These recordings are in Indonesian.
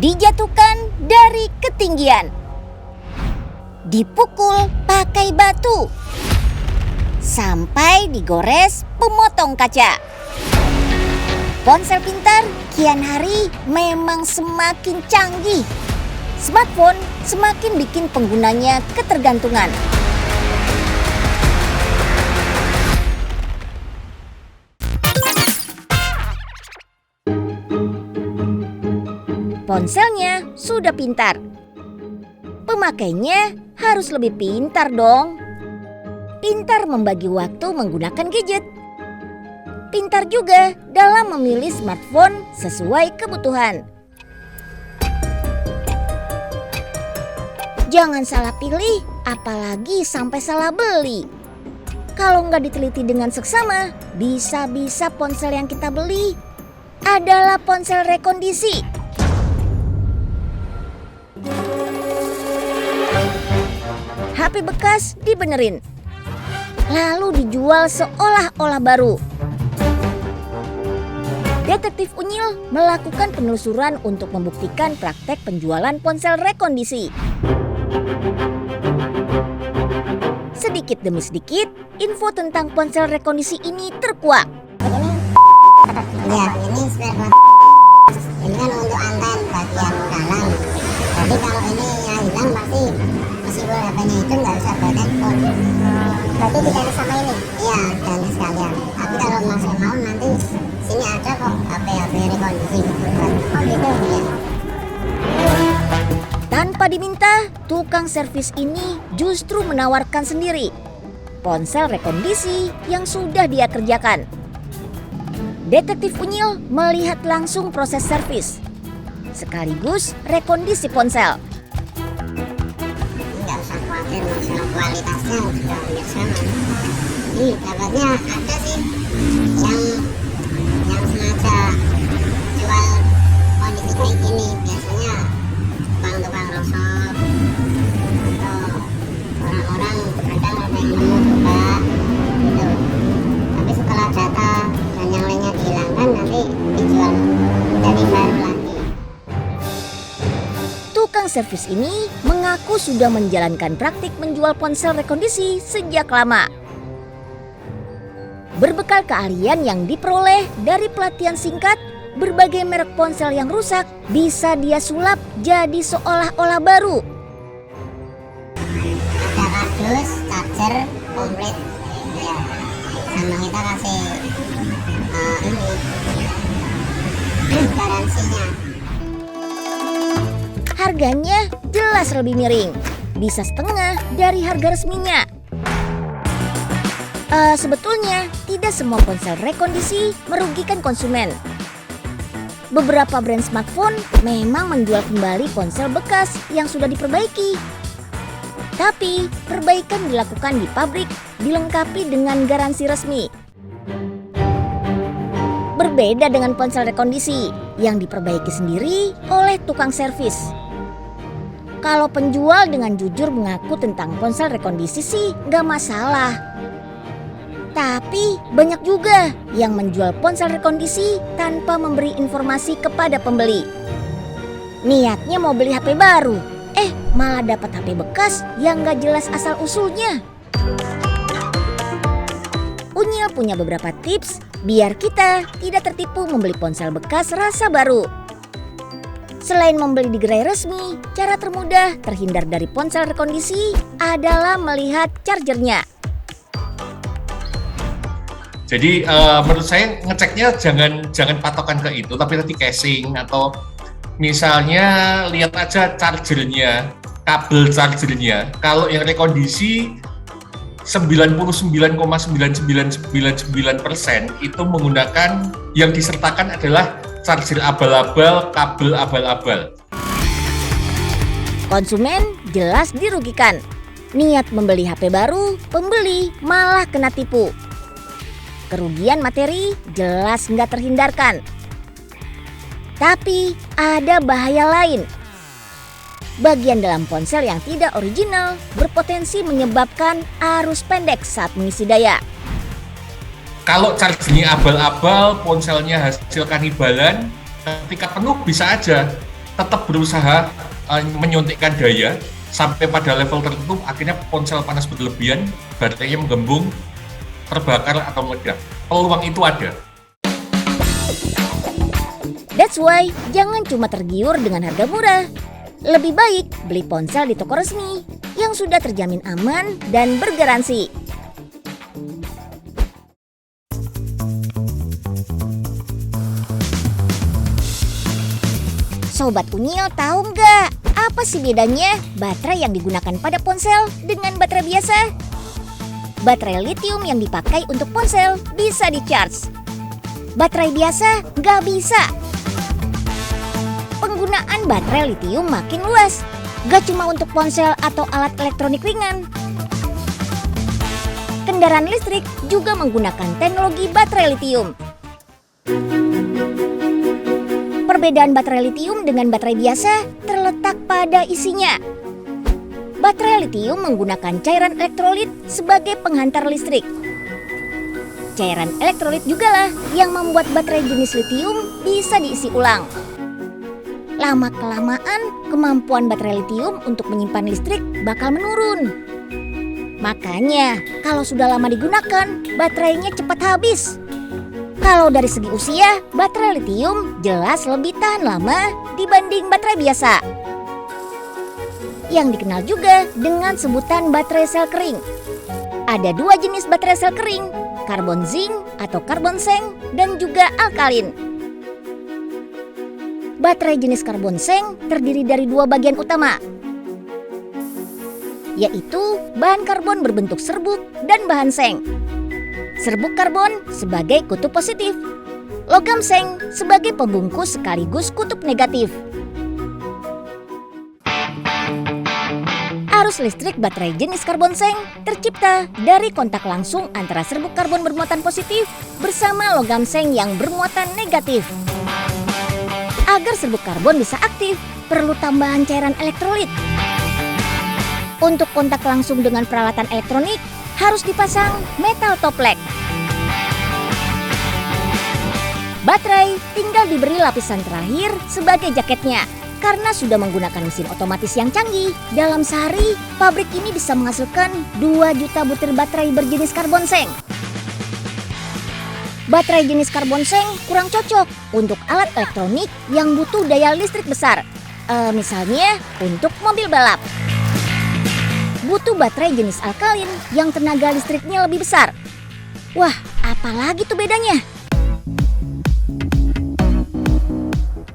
dijatuhkan dari ketinggian, dipukul pakai batu, sampai digores pemotong kaca. Ponsel pintar kian hari memang semakin canggih. Smartphone semakin bikin penggunanya ketergantungan. Ponselnya sudah pintar. Pemakainya harus lebih pintar dong. Pintar membagi waktu menggunakan gadget. Pintar juga dalam memilih smartphone sesuai kebutuhan. Jangan salah pilih, apalagi sampai salah beli. Kalau nggak diteliti dengan seksama, bisa-bisa ponsel yang kita beli adalah ponsel rekondisi. HP bekas dibenerin, lalu dijual seolah-olah baru. Detektif Unyil melakukan penelusuran untuk membuktikan praktek penjualan ponsel rekondisi. Sedikit demi sedikit, info tentang ponsel rekondisi ini terkuak. Ya, ini spare part. Ini kan untuk anten bagian dalam. Jadi kalau ini yang hilang pasti meskipun HP-nya itu nggak usah buat telepon. Berarti tidak sama ini? Iya, ganti sekalian. Tapi kalau masih mau nanti sini ada kok HP rekondisi. Oh gitu ya. Tanpa diminta, tukang servis ini justru menawarkan sendiri ponsel rekondisi yang sudah dia kerjakan. Detektif Unyil melihat langsung proses servis, sekaligus rekondisi ponsel. Nggak usah khawatir masalah kualitasnya, sudah hampir sama. Ini dapatnya ada sih yang sengaja jual kondisi kayak gini. Biasanya tukang rosok atau orang-orang kadang ada yang nemu juga gitu. Tapi setelah data dan yang lainnya dihilangkan, nanti dijual dari baru lagi. Tukang servis ini mengaku sudah menjalankan praktik menjual ponsel rekondisi sejak lama. Berbekal keahlian yang diperoleh dari pelatihan singkat, berbagai merek ponsel yang rusak bisa dia sulap jadi seolah-olah baru. Ada kardus, charger, komplit ya. Sama kita kasih ini garansinya. Harganya jelas lebih miring, bisa setengah dari harga resminya. Sebetulnya tidak semua ponsel rekondisi merugikan konsumen. Beberapa brand smartphone memang menjual kembali ponsel bekas yang sudah diperbaiki. Tapi perbaikan dilakukan di pabrik, dilengkapi dengan garansi resmi. Berbeda dengan ponsel rekondisi yang diperbaiki sendiri oleh tukang servis. Kalau penjual dengan jujur mengaku tentang ponsel rekondisi sih nggak masalah. Tapi banyak juga yang menjual ponsel rekondisi tanpa memberi informasi kepada pembeli. Niatnya mau beli HP baru, malah dapat HP bekas yang gak jelas asal-usulnya. Unyil punya beberapa tips biar kita tidak tertipu membeli ponsel bekas rasa baru. Selain membeli di gerai resmi, cara termudah terhindar dari ponsel rekondisi adalah melihat chargernya. Jadi menurut saya ngeceknya jangan patokan ke itu, tapi nanti casing atau misalnya lihat aja chargernya, kabel chargernya. Kalau yang rekondisi 99,9999% itu menggunakan yang disertakan adalah charger abal-abal, kabel abal-abal. Konsumen jelas dirugikan. Niat membeli HP baru, pembeli malah kena tipu. Kerugian materi jelas nggak terhindarkan. Tapi ada bahaya lain. Bagian dalam ponsel yang tidak original berpotensi menyebabkan arus pendek saat mengisi daya. Kalau chargernya abal-abal, ponselnya hasil kanibalan, ketika penuh bisa aja tetap berusaha menyuntikkan daya sampai pada level tertentu, akhirnya ponsel panas berlebihan, baterainya menggembung, terbakar atau meledak. Peluang itu ada. That's why jangan cuma tergiur dengan harga murah. Lebih baik beli ponsel di toko resmi yang sudah terjamin aman dan bergaransi. Sobat Unyil tahu nggak apa sih bedanya baterai yang digunakan pada ponsel dengan baterai biasa? Baterai lithium yang dipakai untuk ponsel bisa di-charge. Baterai biasa nggak bisa. Penggunaan baterai lithium makin luas, gak cuma untuk ponsel atau alat elektronik ringan. Kendaraan listrik juga menggunakan teknologi baterai lithium. Perbedaan baterai lithium dengan baterai biasa terletak pada isinya. Baterai lithium menggunakan cairan elektrolit sebagai penghantar listrik. Cairan elektrolit jugalah yang membuat baterai jenis lithium bisa diisi ulang. Lama-kelamaan, kemampuan baterai lithium untuk menyimpan listrik bakal menurun. Makanya, kalau sudah lama digunakan, baterainya cepat habis. Kalau dari segi usia, baterai lithium jelas lebih tahan lama dibanding baterai biasa. Yang dikenal juga dengan sebutan baterai sel kering. Ada dua jenis baterai sel kering, karbon zinc atau karbon seng dan juga alkalin. Baterai jenis karbon seng terdiri dari dua bagian utama, yaitu bahan karbon berbentuk serbuk dan bahan seng. Serbuk karbon sebagai kutub positif, logam seng sebagai pembungkus sekaligus kutub negatif. Arus listrik baterai jenis karbon seng tercipta dari kontak langsung antara serbuk karbon bermuatan positif bersama logam seng yang bermuatan negatif. Agar serbuk karbon bisa aktif, perlu tambahan cairan elektrolit. Untuk kontak langsung dengan peralatan elektronik, harus dipasang metal toplek. Baterai tinggal diberi lapisan terakhir sebagai jaketnya. Karena sudah menggunakan mesin otomatis yang canggih, dalam sehari pabrik ini bisa menghasilkan 2 juta butir baterai berjenis karbon seng. Baterai jenis karbon seng kurang cocok untuk alat elektronik yang butuh daya listrik besar. Misalnya untuk mobil balap. Butuh baterai jenis alkalin yang tenaga listriknya lebih besar. Wah, apalagi tuh bedanya?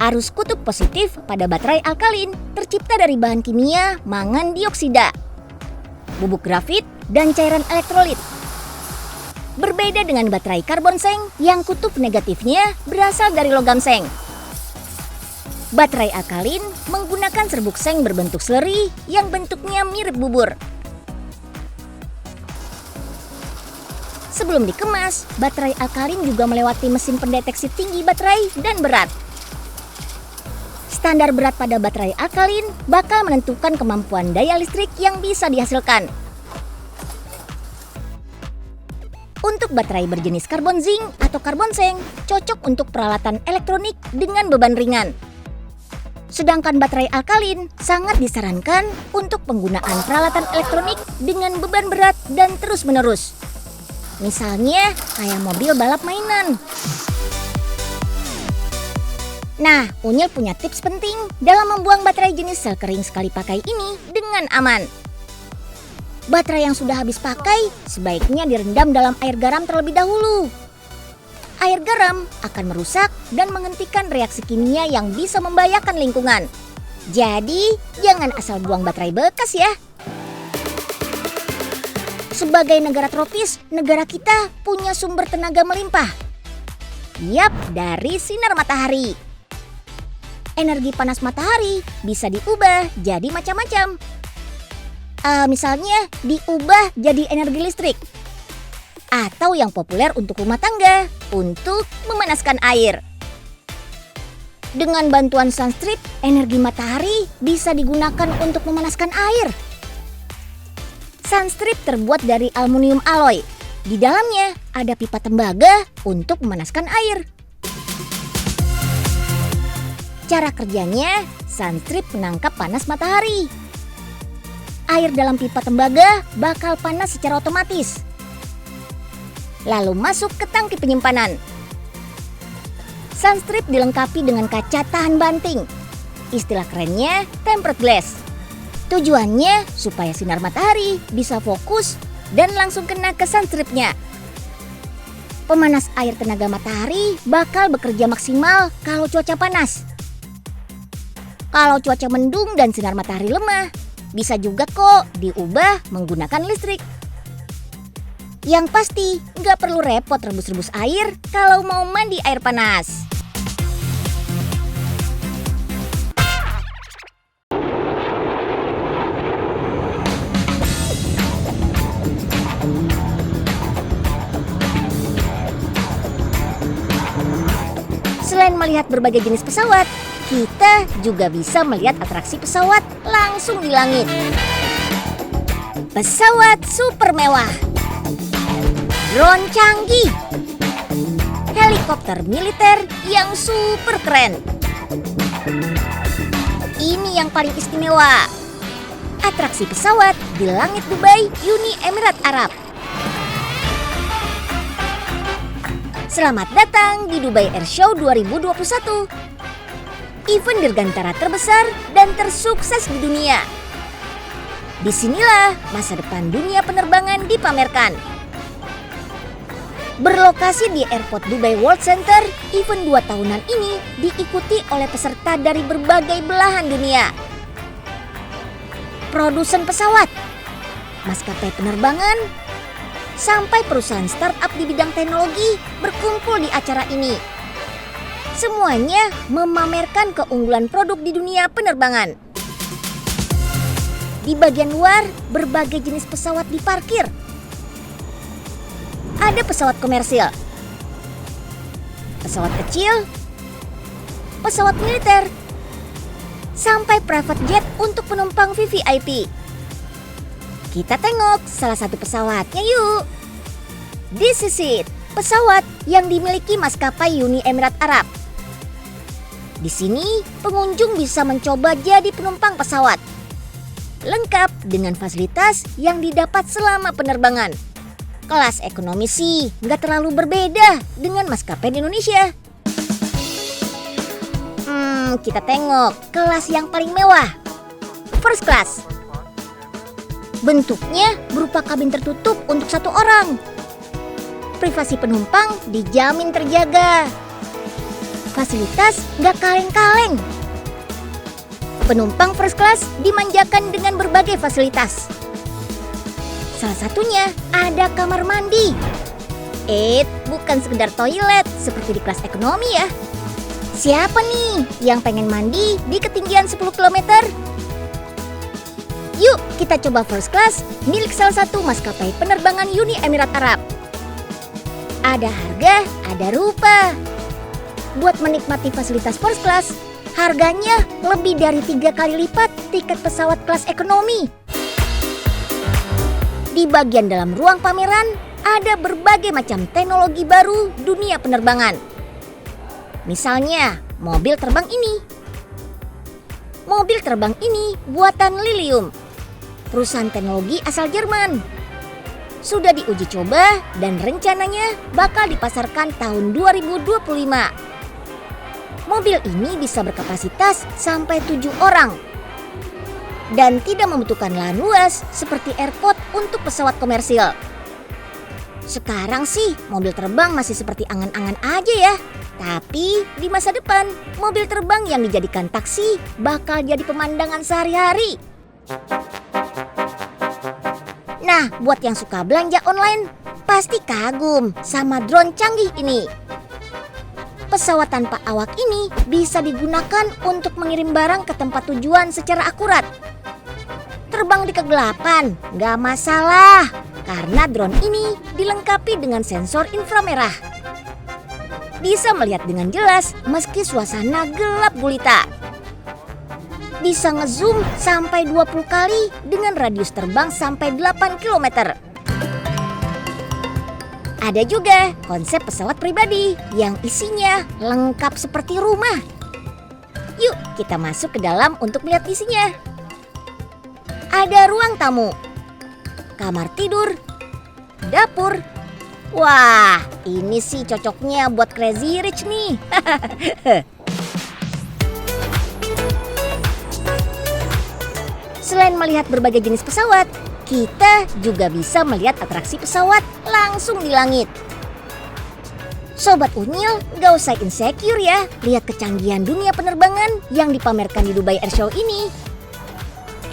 Arus kutub positif pada baterai alkalin tercipta dari bahan kimia mangan dioksida, bubuk grafit, dan cairan elektrolit. Berbeda dengan baterai karbon seng yang kutub negatifnya berasal dari logam seng. Baterai alkalin menggunakan serbuk seng berbentuk seleri yang bentuknya mirip bubur. Sebelum dikemas, baterai alkalin juga melewati mesin pendeteksi tinggi baterai dan berat. Standar berat pada baterai alkalin bakal menentukan kemampuan daya listrik yang bisa dihasilkan. Untuk baterai berjenis karbon zinc atau karbon seng cocok untuk peralatan elektronik dengan beban ringan. Sedangkan baterai alkalin sangat disarankan untuk penggunaan peralatan elektronik dengan beban berat dan terus-menerus. Misalnya kayak mobil balap mainan. Nah, Unyil punya tips penting dalam membuang baterai jenis sel kering sekali pakai ini dengan aman. Baterai yang sudah habis pakai sebaiknya direndam dalam air garam terlebih dahulu. Air garam akan merusak dan menghentikan reaksi kimia yang bisa membahayakan lingkungan. Jadi, jangan asal buang baterai bekas ya. Sebagai negara tropis, negara kita punya sumber tenaga melimpah. Yap, dari sinar matahari. Energi panas matahari bisa diubah jadi macam-macam. Misalnya diubah jadi energi listrik. Atau yang populer untuk rumah tangga, untuk memanaskan air. Dengan bantuan sunstrip, energi matahari bisa digunakan untuk memanaskan air. Sunstrip terbuat dari aluminium alloy. Di dalamnya ada pipa tembaga untuk memanaskan air. Cara kerjanya, sunstrip menangkap panas matahari. Air dalam pipa tembaga bakal panas secara otomatis. Lalu masuk ke tangki penyimpanan. Sunstrip dilengkapi dengan kaca tahan banting. Istilah kerennya tempered glass. Tujuannya supaya sinar matahari bisa fokus dan langsung kena ke sunstripnya. Pemanas air tenaga matahari bakal bekerja maksimal kalau cuaca panas. Kalau cuaca mendung dan sinar matahari lemah, bisa juga kok diubah menggunakan listrik. Yang pasti nggak perlu repot rebus-rebus air kalau mau mandi air panas. Selain melihat berbagai jenis pesawat, kita juga bisa melihat atraksi pesawat langsung di langit. Pesawat super mewah, drone canggih, helikopter militer yang super keren. Ini yang paling istimewa, atraksi pesawat di langit Dubai, Uni Emirat Arab. Selamat datang di Dubai Airshow 2021. Event dirgantara terbesar dan tersukses di dunia. Disinilah masa depan dunia penerbangan dipamerkan. Berlokasi di Airport Dubai World Center, event 2 tahunan ini diikuti oleh peserta dari berbagai belahan dunia. Produsen pesawat, maskapai penerbangan, sampai perusahaan startup di bidang teknologi berkumpul di acara ini. Semuanya memamerkan keunggulan produk di dunia penerbangan. Di bagian luar, berbagai jenis pesawat diparkir. Ada pesawat komersil, pesawat kecil, pesawat militer, sampai private jet untuk penumpang VVIP. Kita tengok salah satu pesawatnya yuk. This is it, pesawat yang dimiliki maskapai Uni Emirat Arab. Di sini pengunjung bisa mencoba jadi penumpang pesawat, lengkap dengan fasilitas yang didapat selama penerbangan. Kelas ekonomi sih nggak terlalu berbeda dengan maskapai di Indonesia. Kita tengok kelas yang paling mewah, first class. Bentuknya berupa kabin tertutup untuk 1 orang. Privasi penumpang dijamin terjaga. Fasilitas nggak kaleng-kaleng. Penumpang first class dimanjakan dengan berbagai fasilitas. Salah satunya ada kamar mandi. Bukan sekedar toilet seperti di kelas ekonomi ya. Siapa nih yang pengen mandi di ketinggian 10 km? Yuk kita coba first class milik salah satu maskapai penerbangan Uni Emirat Arab. Ada harga, ada rupa. Buat menikmati fasilitas first class, harganya lebih dari 3 kali lipat tiket pesawat kelas ekonomi. Di bagian dalam ruang pameran, ada berbagai macam teknologi baru dunia penerbangan. Misalnya, mobil terbang ini. Mobil terbang ini buatan Lilium, perusahaan teknologi asal Jerman. Sudah diuji coba dan rencananya bakal dipasarkan tahun 2025. Mobil ini bisa berkapasitas sampai 7 orang dan tidak membutuhkan lahan luas seperti airport untuk pesawat komersil. Sekarang sih mobil terbang masih seperti angan-angan aja ya. Tapi di masa depan mobil terbang yang dijadikan taksi bakal jadi pemandangan sehari-hari. Nah, buat yang suka belanja online, pasti kagum sama drone canggih ini. Pesawat tanpa awak ini bisa digunakan untuk mengirim barang ke tempat tujuan secara akurat. Terbang di kegelapan, nggak masalah, karena drone ini dilengkapi dengan sensor inframerah. Bisa melihat dengan jelas meski suasana gelap gulita. Bisa ngezoom sampai 20 kali dengan radius terbang sampai 8 km. Ada juga konsep pesawat pribadi yang isinya lengkap seperti rumah. Yuk kita masuk ke dalam untuk melihat isinya. Ada ruang tamu, kamar tidur, dapur. Wah, ini sih cocoknya buat Crazy Rich nih. Selain melihat berbagai jenis pesawat, kita juga bisa melihat atraksi pesawat langsung di langit. Sobat Unyil, gak usah insecure ya, lihat kecanggihan dunia penerbangan yang dipamerkan di Dubai Air Show ini.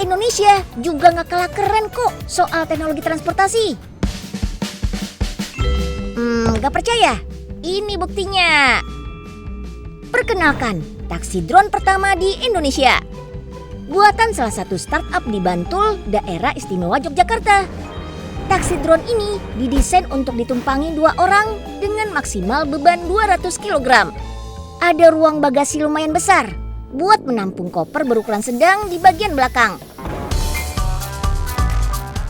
Indonesia juga gak kalah keren kok soal teknologi transportasi. Gak percaya? Ini buktinya. Perkenalkan, taksi drone pertama di Indonesia. Buatan salah satu startup di Bantul, daerah istimewa Yogyakarta. Taksi drone ini didesain untuk ditumpangi 2 orang dengan maksimal beban 200 kg. Ada ruang bagasi lumayan besar buat menampung koper berukuran sedang di bagian belakang.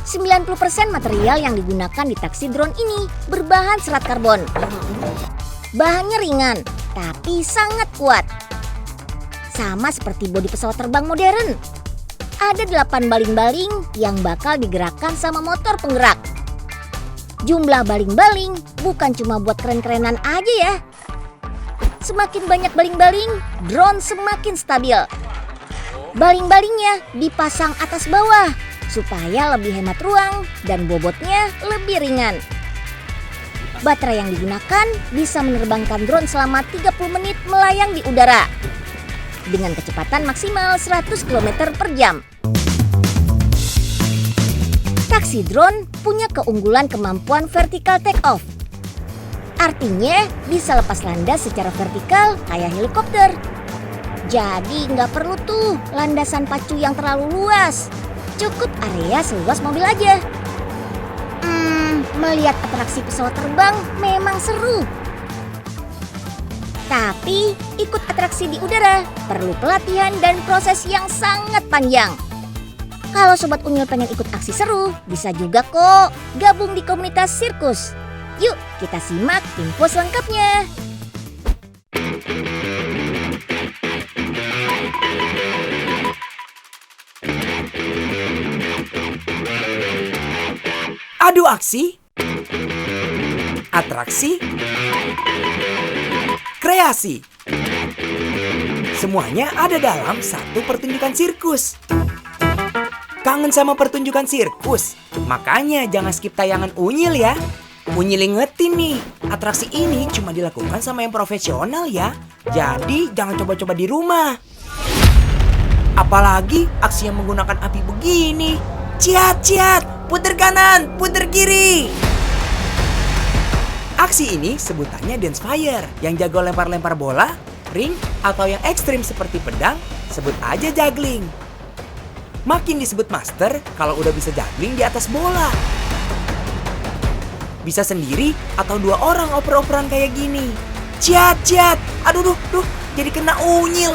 90% material yang digunakan di taksi drone ini berbahan serat karbon. Bahannya ringan, tapi sangat kuat. Sama seperti bodi pesawat terbang modern. Ada 8 baling-baling yang bakal digerakkan sama motor penggerak. Jumlah baling-baling bukan cuma buat keren-kerenan aja ya. Semakin banyak baling-baling, drone semakin stabil. Baling-balingnya dipasang atas bawah supaya lebih hemat ruang dan bobotnya lebih ringan. Baterai yang digunakan bisa menerbangkan drone selama 30 menit melayang di udara dengan kecepatan maksimal 100 km per jam. Taksi drone punya keunggulan kemampuan vertical take off. Artinya bisa lepas landas secara vertikal kayak helikopter. Jadi nggak perlu tuh landasan pacu yang terlalu luas. Cukup area seluas mobil aja. Melihat atraksi pesawat terbang memang seru. Tapi ikut atraksi di udara perlu pelatihan dan proses yang sangat panjang. Kalau Sobat Unyil pengen ikut aksi seru, bisa juga kok gabung di komunitas sirkus. Yuk kita simak info selengkapnya. Adu aksi, atraksi, kreasi. Semuanya ada dalam satu pertunjukan sirkus. Kangen sama pertunjukan sirkus? Makanya jangan skip tayangan Unyil ya. Unyil ingetin nih, atraksi ini cuma dilakukan sama yang profesional ya. Jadi jangan coba-coba di rumah. Apalagi aksi yang menggunakan api begini. Ciat-ciat, puter kanan, puter kiri. Aksi ini sebutannya dance fire. Yang jago lempar-lempar bola, ring, atau yang ekstrim seperti pedang, sebut aja juggling. Makin disebut master kalau udah bisa juggling di atas bola. Bisa sendiri atau 2 orang oper-operan kayak gini. Ciat-ciat, aduh, jadi kena Unyil.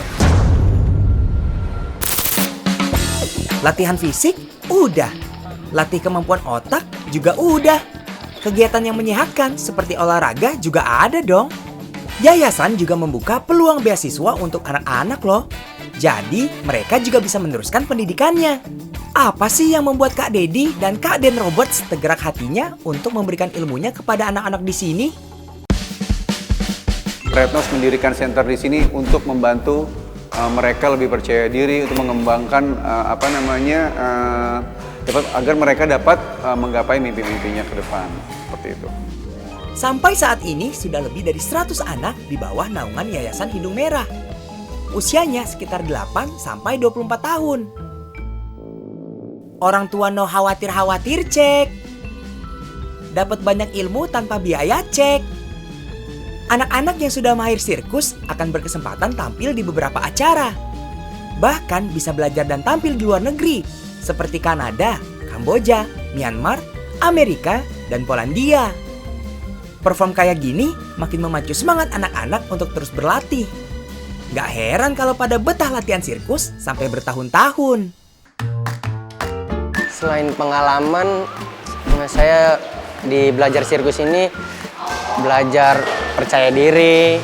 Latihan fisik? Udah. Latih kemampuan otak? Juga udah. Kegiatan yang menyehatkan seperti olahraga juga ada dong. Yayasan juga membuka peluang beasiswa untuk anak-anak loh. Jadi mereka juga bisa meneruskan pendidikannya. Apa sih yang membuat Kak Dedi dan Kak Den Robert tergerak hatinya untuk memberikan ilmunya kepada anak-anak di sini? Retnos mendirikan center di sini untuk membantu mereka lebih percaya diri, untuk mengembangkan agar mereka dapat menggapai mimpi-mimpinya ke depan, seperti itu. Sampai saat ini sudah lebih dari 100 anak di bawah naungan Yayasan Hidung Merah. Usianya sekitar 8 sampai 24 tahun. Orang tua no khawatir-khawatir cek. Dapat banyak ilmu tanpa biaya cek. Anak-anak yang sudah mahir sirkus akan berkesempatan tampil di beberapa acara. Bahkan bisa belajar dan tampil di luar negeri seperti Kanada, Kamboja, Myanmar, Amerika, dan Polandia. Perform kayak gini makin memacu semangat anak-anak untuk terus berlatih. Gak heran kalau pada betah latihan sirkus sampai bertahun-tahun. Selain pengalaman, saya di belajar sirkus ini belajar percaya diri.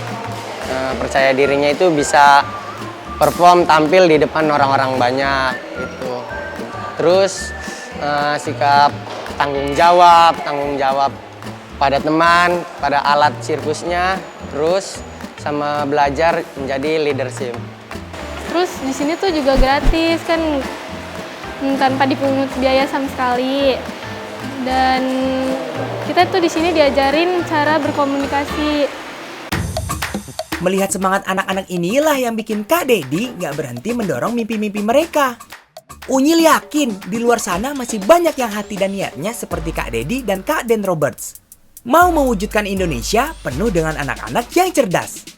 Percaya dirinya itu bisa perform tampil di depan orang-orang banyak gitu. Terus sikap tanggung jawab pada teman, pada alat sirkusnya, terus sama belajar menjadi leadership. Terus di sini tuh juga gratis kan, tanpa dipungut biaya sama sekali. Dan kita tuh di sini diajarin cara berkomunikasi. Melihat semangat anak-anak inilah yang bikin Kak Dedi nggak berhenti mendorong mimpi-mimpi mereka. Unyil yakin di luar sana masih banyak yang hati dan niatnya seperti Kak Dedi dan Kak Den Roberts. Mau mewujudkan Indonesia penuh dengan anak-anak yang cerdas.